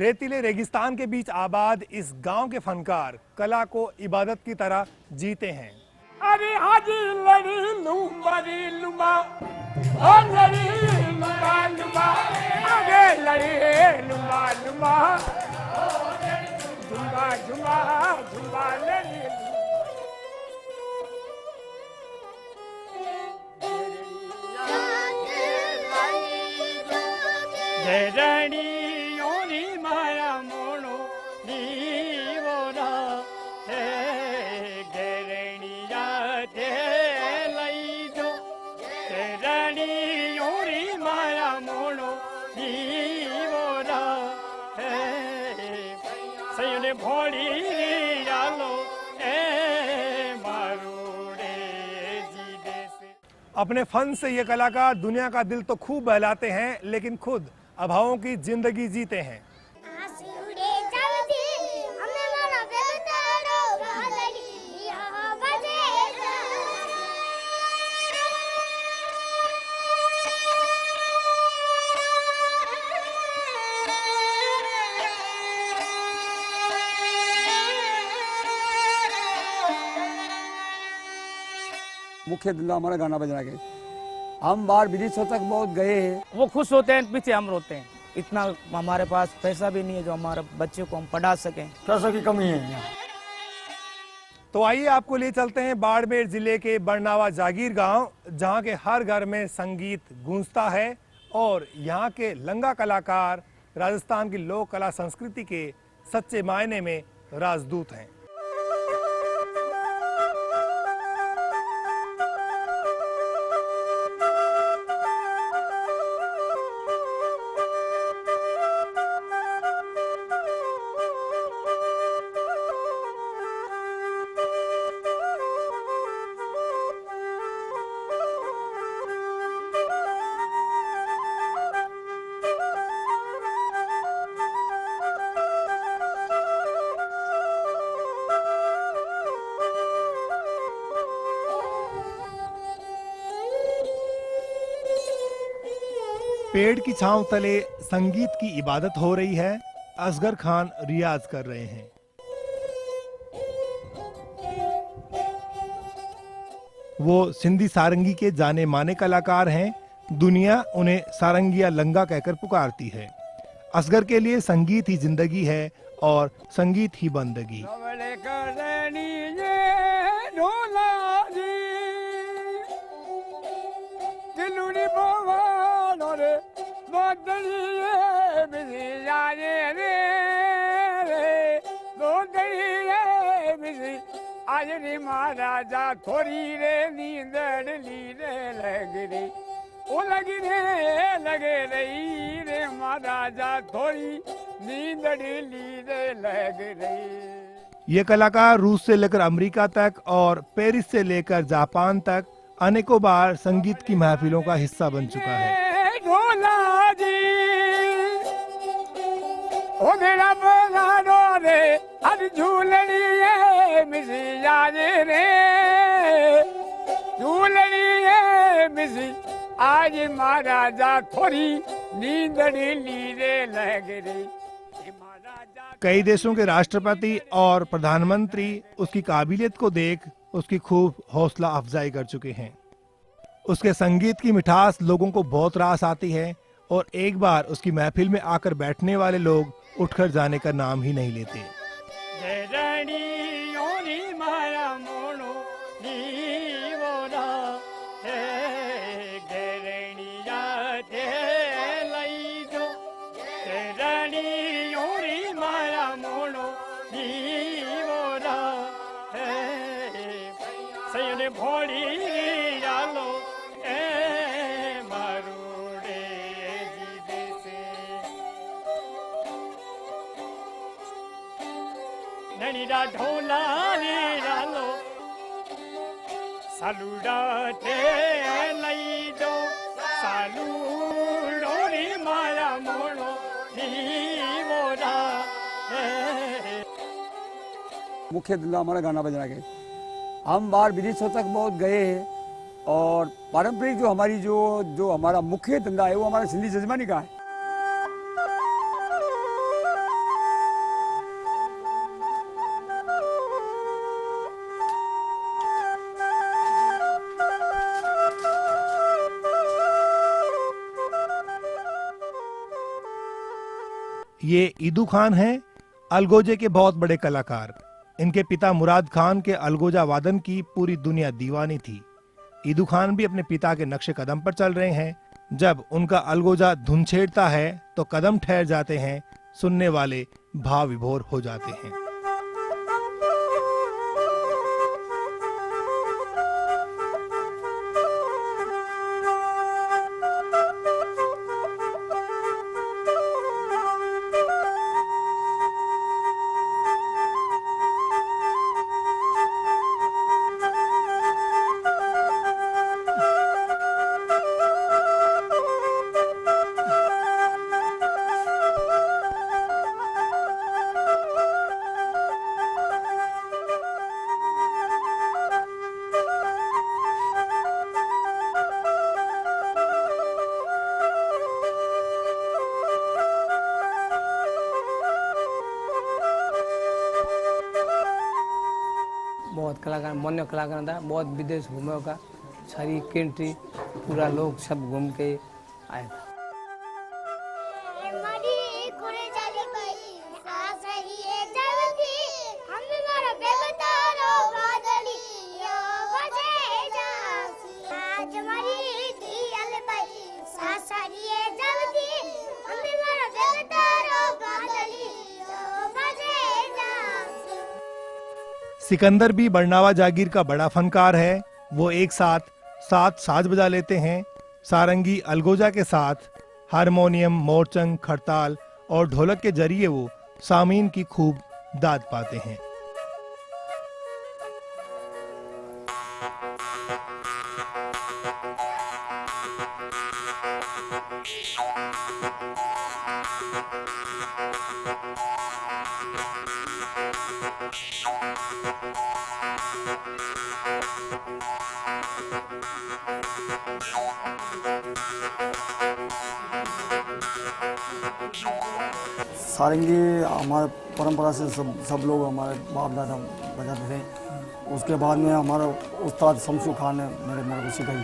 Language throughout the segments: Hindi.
रेतीले रेगिस्तान के बीच आबाद इस गांव के फनकार कला को इबादत की तरह जीते हैं। अरे हाजी लड़ी लूंबरी लुमा ओ लड़ी लुमा लुमा आगे लड़ी लुमा लुमा झुमा झुमा झुमा लड़ी जरणी योनी माया मोनो दीवोरा हे गरणी याते लई जो जरणी योनी माया मोनो दीवोरा हे सयुने भोली यालो ए मारूड़े जीदे से। अपने फन से ये कलाकार दुनिया का दिल तो खूब बहलाते हैं, लेकिन खुद अभावों की जिंदगी जीते हैं। मुख्य धंधा हमारा गाना बजना के। हम बाहर विदेशों तक बहुत गए हैं। वो खुश होते हैं, पीछे हम रोते हैं। इतना हमारे पास पैसा भी नहीं है जो हमारे बच्चे को हम पढ़ा सकें। पैसों की कमी है यहाँ। तो आइए आपको ले चलते हैं बाड़मेर जिले के बरनावा जागीर गांव, जहां के हर घर में संगीत गूंजता है और यहाँ के लंगा कलाकार राजस्थान की लोक कला संस्कृति के सच्चे मायने में राजदूत हैं। पेड़ की छांव तले संगीत की इबादत हो रही है। असगर खान रियाज कर रहे हैं। वो सिंधी सारंगी के जाने माने कलाकार हैं। दुनिया उन्हें सारंगिया लंगा कहकर पुकारती है। असगर के लिए संगीत ही जिंदगी है और संगीत ही बंदगी। आज रे महाराजा थोड़ी रे नींदड़ ली रे लग रे ओ लगी रे लगे रही रे महाराजा थोड़ी नींदड़ ली रे लग रही। ये कलाकार रूस से लेकर अमेरिका तक और पेरिस से लेकर जापान तक अनेकों बार संगीत की महफिलों का हिस्सा बन चुका है। ढोला जी ओ मेरा बगानो रे हर झूलनी है मिसी याद रे झूलनी है मिसी आज महाराजा थोड़ी नींदड़ी ली रे लग रे। कई देशों के राष्ट्रपति और प्रधानमंत्री उसकी काबिलियत को देख उसकी खूब हौसला अफजाई कर चुके हैं। उसके संगीत की मिठास लोगों को बहुत रास आती है और एक बार उसकी महफिल में आकर बैठने वाले लोग उठकर जाने का नाम ही नहीं लेते। भोली यालो ए मारूड़े जीदे से ननीदा ढोला रे यालो सालूड़ा ते लई दो सालूड़ो रे माया मोड़ो दीवोरा। मुख्य धंधा हमारा गाना बजना के। हम बाहर विदेशों तक बहुत गए हैं और पारंपरिक जो हमारी जो हमारा मुख्य धंधा है वो हमारा सिंधी जजमानी का है। ये ईदू खान हैं, अलगोजे के बहुत बड़े कलाकार। इनके पिता मुराद खान के अलगोजा वादन की पूरी दुनिया दीवानी थी। ईदू खान भी अपने पिता के नक्शे कदम पर चल रहे हैं। जब उनका अलगोजा धुन छेड़ता है तो कदम ठहर जाते हैं, सुनने वाले भाव विभोर हो जाते हैं। बहुत कलाकार मोन्य कलाकार था, बहुत विदेश घूमे का, सारी कंट्री पूरा लोग सब घूम के आए था। सिकंदर भी बरनावा जागीर का बड़ा फनकार है। वो एक साथ 7 साज बजा लेते हैं। सारंगी अलगोजा के साथ हारमोनियम, मोरचंग, खड़ताल और ढोलक के जरिए वो सामीन की खूब दाद पाते हैं। सारंगी हमारे परंपरा से सब लोग हमारे बाप दादा बजाते थे। उसके बाद में हमारा उस्ताद शमशू खान ने मेरे को सिखाई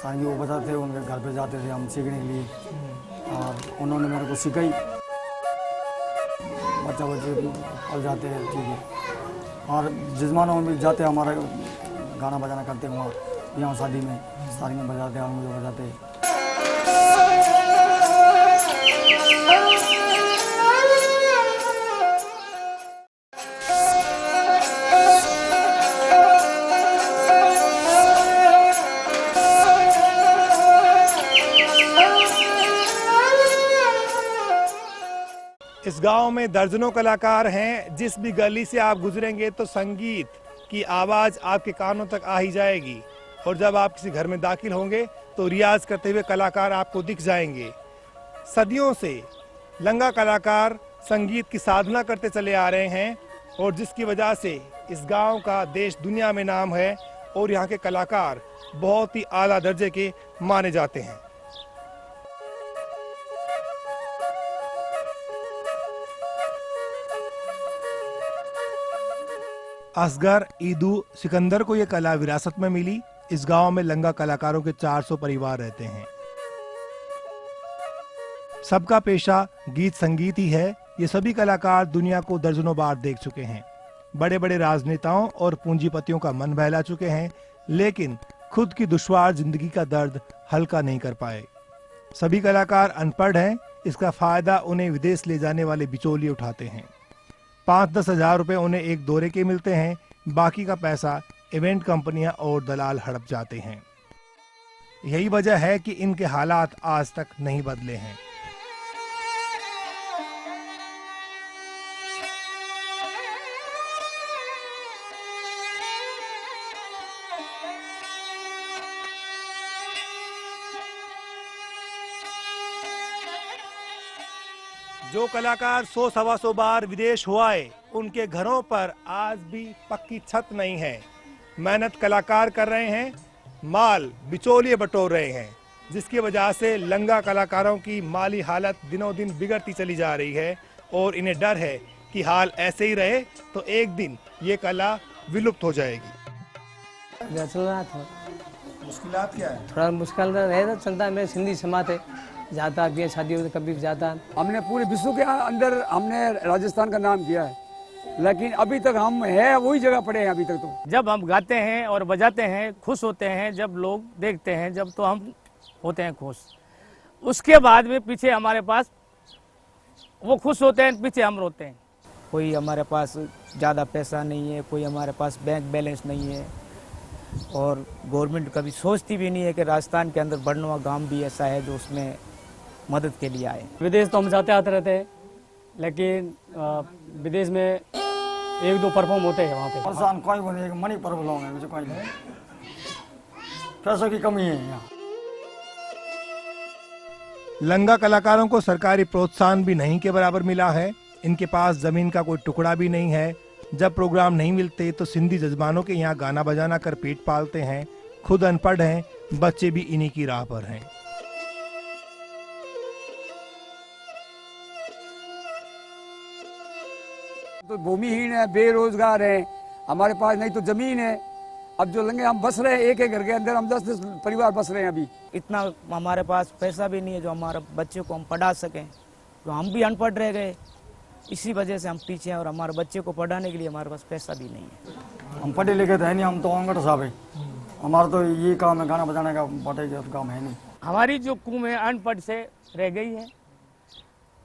सारंगी। वो बजाते थे, उनके घर पे जाते थे हम सीखने के लिए और उन्होंने मेरे को सिखाई। बच्चे पल जाते हैं, ठीक है। और जजमानों में भी जाते हमारा गाना बजाना करते वहाँ, यहाँ शादी में सारंगी बजाते हैं, मुझे बजाते हैं। इस गांव में दर्जनों कलाकार हैं। जिस भी गली से आप गुजरेंगे तो संगीत की आवाज आपके कानों तक आ ही जाएगी। और जब आप किसी घर में दाखिल होंगे तो रियाज करते हुए कलाकार आपको दिख जाएंगे। सदियों से लंगा कलाकार संगीत की साधना करते चले आ रहे हैं और जिसकी वजह से इस गांव का देश दुनिया में नाम है और यहाँ के कलाकार बहुत ही आला दर्जे के माने जाते हैं। असगर, ईदू, सिकंदर को यह कला विरासत में मिली। इस गांव में लंगा कलाकारों के 400 परिवार रहते हैं। सबका पेशा गीत संगीत ही है। ये सभी कलाकार दुनिया को दर्जनों बार देख चुके हैं। बड़े बड़े राजनेताओं और पूंजीपतियों का मन बहला चुके हैं, लेकिन खुद की दुश्वार जिंदगी का दर्द हल्का नहीं कर पाए। सभी कलाकार अनपढ़ हैं। इसका फायदा उन्हें विदेश ले जाने वाले बिचौलिए उठाते हैं। 5-10 हजार रुपए उन्हें एक दौरे के मिलते हैं। बाकी का पैसा इवेंट कंपनियां और दलाल हड़प जाते हैं। यही वजह है कि इनके हालात आज तक नहीं बदले हैं। जो कलाकार 100-125 बार विदेश हो आए, उनके घरों पर आज भी पक्की छत नहीं है। मेहनत कलाकार कर रहे हैं, माल बिचौलिए बटोर रहे हैं, जिसकी वजह से लंगा कलाकारों की माली हालत दिनों दिन बिगड़ती चली जा रही है और इन्हें डर है कि हाल ऐसे ही रहे तो एक दिन ये कला विलुप्त हो जाएगी। चल रहा था। मुश्किलात क्या है? थोड़ा मुश्किल रहता चलता है। मेरे सिंधी समाज है, जाता भी है, शादी होती कभी भी जाता। हमने पूरे विश्व के अंदर हमने राजस्थान का नाम किया है, लेकिन अभी तक हम है वही जगह पड़े हैं अभी तक। तो जब हम गाते हैं और बजाते हैं खुश होते हैं, जब लोग देखते हैं जब तो हम होते हैं खुश। उसके बाद में पीछे हमारे पास वो खुश होते हैं, पीछे हम रोते हैं। कोई हमारे पास ज़्यादा पैसा नहीं है, कोई हमारे पास बैंक बैलेंस नहीं है, और गवर्नमेंट कभी सोचती भी नहीं है कि राजस्थान के अंदर बड़नवा गांव भी ऐसा है जो उसमें मदद के लिए आए। विदेश तो हम जाते आते रहते हैं, लेकिन विदेश में 1-2 परफॉर्म होते हैं वहाँ पे। परेशान कोई भी नहीं, मनी प्रॉब्लम है, मुझे कोई नहीं, पैसों की कमी है यहाँ। लंगा कलाकारों को सरकारी प्रोत्साहन भी नहीं के बराबर मिला है। इनके पास जमीन का कोई टुकड़ा भी नहीं है। जब प्रोग्राम नहीं मिलते तो सिंधी जजमानों के यहाँ गाना बजाना कर पेट पालते हैं। खुद अनपढ़ हैं, बच्चे भी इन्हीं की राह पर हैं। तो भूमिहीन है, बेरोजगार है, हमारे पास नहीं तो जमीन है। अब जो लंगे हम बस रहे हैं एक घर के अंदर, हम 10 परिवार बस रहे हैं अभी। इतना हमारे पास पैसा भी नहीं है जो हमारे बच्चे को हम पढ़ा सकें, तो हम भी अनपढ़ रह गए। इसी वजह से हम पीछे हैं और हमारे बच्चे को पढ़ाने के लिए हमारे पास पैसा भी नहीं है। हम पढ़े लिखे तो है नहीं, हम तो अंगड़ साहब है, हमारा तो ये काम है, गाना बजाने का पढ़े का काम है नहीं। हमारी जो कुम है अनपढ़ से रह गई है,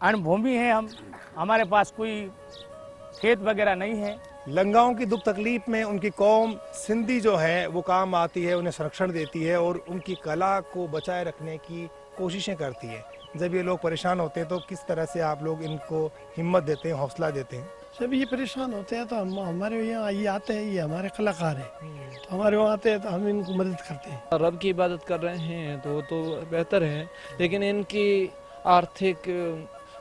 अनभूमि है हम, हमारे पास कोई खेत वगैरह नहीं है। लंगाओं की दुख तकलीफ में उनकी कौम सिंधी जो है वो काम आती है, उन्हें संरक्षण देती है और उनकी कला को बचाए रखने की कोशिशें करती है। जब ये लोग परेशान होते हैं तो किस तरह से आप लोग इनको हिम्मत देते हैं, हौसला देते हैं? जब ये परेशान होते हैं तो हम हमारे यहाँ ये आते हैं, ये हमारे कलाकार हैं, तो हमारे वहाँ आते हैं तो हम इनको मदद करते हैं। रब की इबादत कर रहे हैं तो वो तो बेहतर है, लेकिन इनकी आर्थिक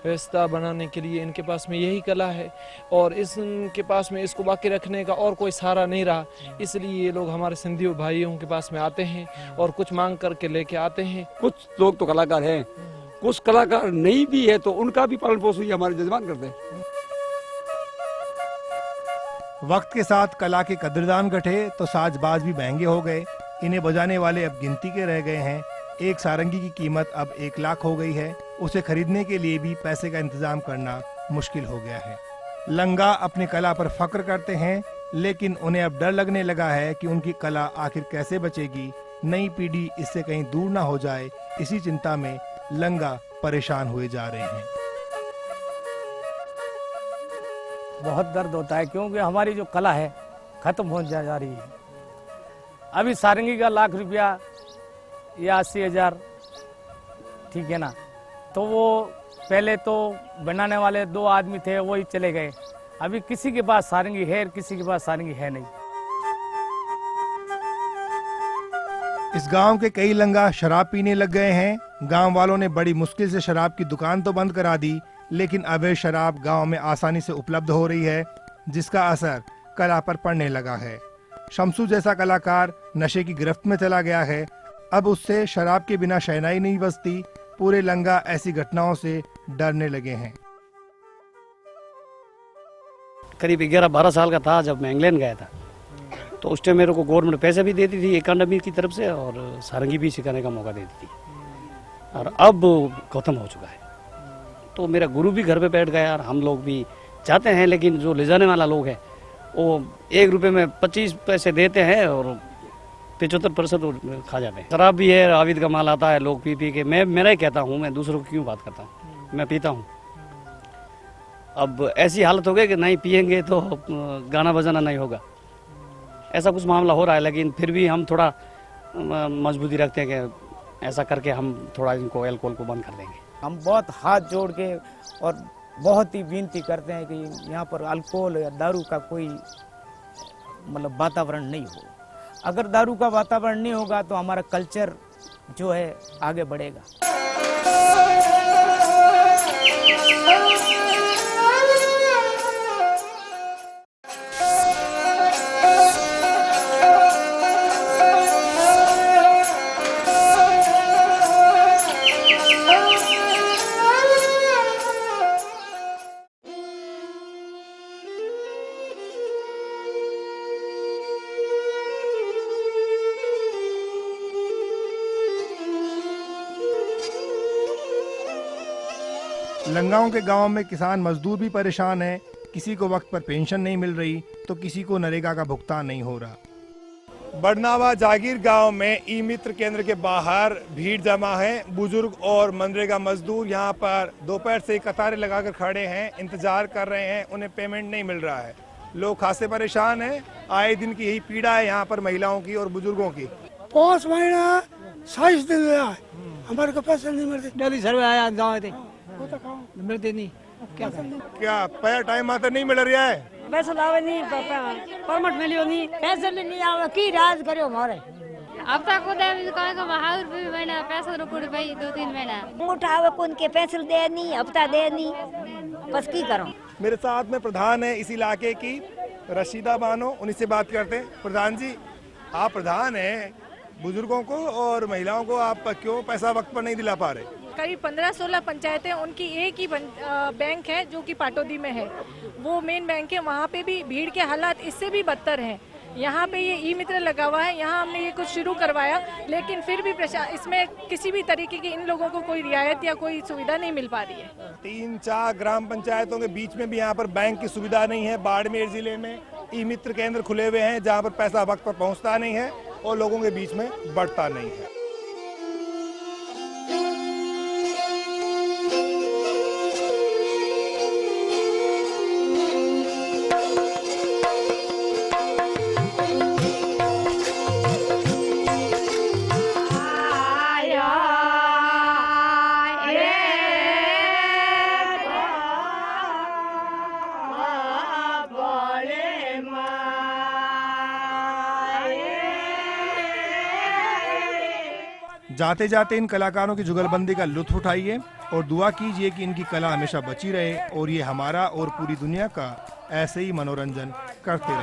व्यवस्था बनाने के लिए इनके पास में यही कला है और इनके पास में इसको बाकी रखने का और कोई सहारा नहीं रहा। इसलिए ये लोग हमारे सिंधी भाइयों के पास में आते हैं और कुछ मांग करके लेके आते हैं। कुछ लोग तो कलाकार हैं, कुछ कलाकार नहीं भी है, तो उनका भी पालन पोषण हमारे जजमान करते हैं। वक्त के साथ कला के कदरदान घटे तो साजबाज भी महंगे हो गए। इन्हें बजाने वाले अब गिनती के रह गए हैं। एक सारंगी की कीमत अब 1 लाख हो गई है। उसे खरीदने के लिए भी पैसे का इंतजाम करना मुश्किल हो गया है। लंगा अपनी कला पर फख्र करते हैं, लेकिन उन्हें अब डर लगने लगा है कि उनकी कला आखिर कैसे बचेगी, नई पीढ़ी इससे कहीं दूर ना हो जाए। इसी चिंता में लंगा परेशान हुए जा रहे हैं। बहुत दर्द होता है क्योंकि हमारी जो कला है खत्म हो जा रही है। अभी सारंगी का 1 लाख रुपया या 80,000, ठीक है ना, तो वो पहले तो बनाने वाले 2 आदमी थे, वो ही चले गए। अभी किसी के पास सारंगी है, किसी के पास सारंगी है नहीं। इस गांव के कई लंगा शराब पीने लग गए हैं। गांव वालों ने बड़ी मुश्किल से शराब की दुकान तो बंद करा दी, लेकिन अवैध शराब गांव में आसानी से उपलब्ध हो रही है, जिसका असर कला पर पड़ने लगा है। शमसू जैसा कलाकार नशे की गिरफ्त में चला गया है। अब उससे शराब के बिना शहनाई नहीं बजती। पूरे लंगा ऐसी घटनाओं से डरने लगे हैं। करीब 11-12 साल का था जब मैं इंग्लैंड गया था, तो उस टाइम मेरे को गवर्नमेंट पैसे भी देती थी एकेडमी की तरफ से और सारंगी भी सिखाने का मौका देती थी, और अब खत्म हो चुका है। तो मेरा गुरु भी घर पे बैठ गया और हम लोग भी चाहते हैं, लेकिन जो ले जाने वाला लोग है वो 1 रुपये में 25 पैसे देते हैं और 75% खा जाते हैं। शराब भी है, आविद का माल आता है, लोग पी पी के, मैं मेरा ही कहता हूँ, मैं दूसरों की क्यों बात करता हूँ, मैं पीता हूँ। अब ऐसी हालत हो गई कि नहीं पियेंगे तो गाना बजाना नहीं होगा, ऐसा कुछ मामला हो रहा है। लेकिन फिर भी हम थोड़ा मजबूती रखते हैं कि ऐसा करके हम थोड़ा इनको अल्कोहल को बंद कर देंगे। हम बहुत हाथ जोड़ के और बहुत ही विनती करते हैं कि यहाँ पर अल्कोहल या दारू का कोई मतलब वातावरण नहीं हो। अगर दारू का वातावरण नहीं होगा तो हमारा कल्चर जो है आगे बढ़ेगा। लंगाओं के गांव में किसान मजदूर भी परेशान हैं। किसी को वक्त पर पेंशन नहीं मिल रही तो किसी को नरेगा का भुगतान नहीं हो रहा। बड़नावा जागीर गांव में ई मित्र केंद्र के बाहर भीड़ जमा है। बुजुर्ग और मनरेगा मजदूर यहां पर दोपहर से कतारें लगाकर खड़े हैं, इंतजार कर रहे हैं। उन्हें पेमेंट नहीं मिल रहा है। लोग खासे परेशान हैं। आए दिन की यही पीड़ा है यहाँ पर महिलाओं की और बुजुर्गों की। 5 महीना 27 दिन हुआ है, हमारे को पैसे नहीं मिलते। डेली सर्वे आया गाँव थे मिलते नहीं, क्या पैसा टाइम आते नहीं मिल रहा है? पैसा लावे नहीं, परमिट मिलियो नहीं, पैसे नहीं आवे, की राज करो हमारे। अब तक महीना पैसा रुपये भाई 2-3 महीना उठावे कौन के पैसे दे नहीं, हफ्ता दे नहीं, बस की करो। मेरे साथ में प्रधान है इस इलाके की, रशीदा बानो, उन्हीं से बात करते हैं। प्रधान जी, आप प्रधान हैं, बुजुर्गों को और महिलाओं को आप क्यों पैसा वक्त पर नहीं दिला पा रहे? करीब 15-16 पंचायतें, उनकी एक ही बैंक है जो कि पाटौदी में है, वो मेन बैंक है। वहाँ पे भी भीड़ के हालात इससे भी बदतर हैं। यहाँ पे ये ई मित्र लगा हुआ है, यहाँ हमने ये कुछ शुरू करवाया, लेकिन फिर भी इसमें किसी भी तरीके की इन लोगों को कोई रियायत या कोई सुविधा नहीं मिल पा रही है। 3-4 ग्राम पंचायतों के बीच में भी यहाँ पर बैंक की सुविधा नहीं है। बाड़मेर जिले में ई मित्र केंद्र खुले हुए हैं जहाँ पर पैसा वक्त पर पहुँचता नहीं है और लोगों के बीच में बढ़ता नहीं है। जाते जाते इन कलाकारों की जुगलबंदी का लुत्फ उठाइए और दुआ कीजिए कि इनकी कला हमेशा बची रहे और ये हमारा और पूरी दुनिया का ऐसे ही मनोरंजन करते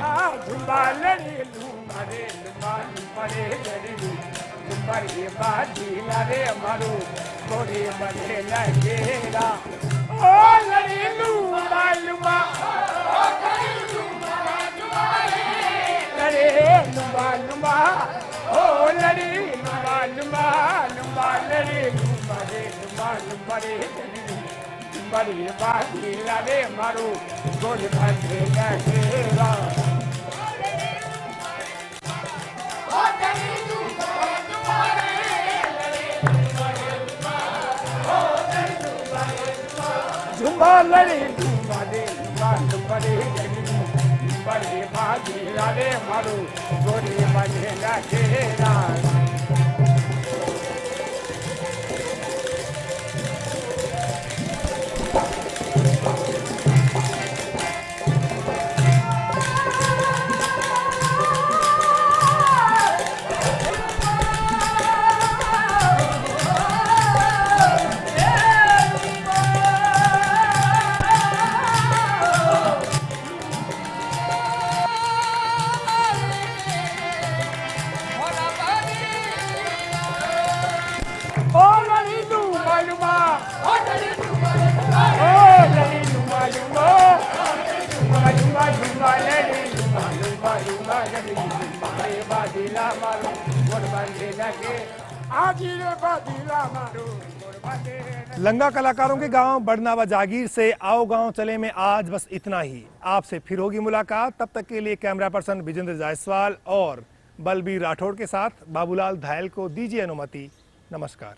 लंगा कलाकारों के गांव बड़नावा जागीर से आओ गांव चले में आज बस इतना ही। आपसे फिर होगी मुलाकात। तब तक के लिए कैमरा पर्सन विजेंद्र जायसवाल और बलबीर राठौड़ के साथ बाबूलाल धायल को दीजिए अनुमति। नमस्कार।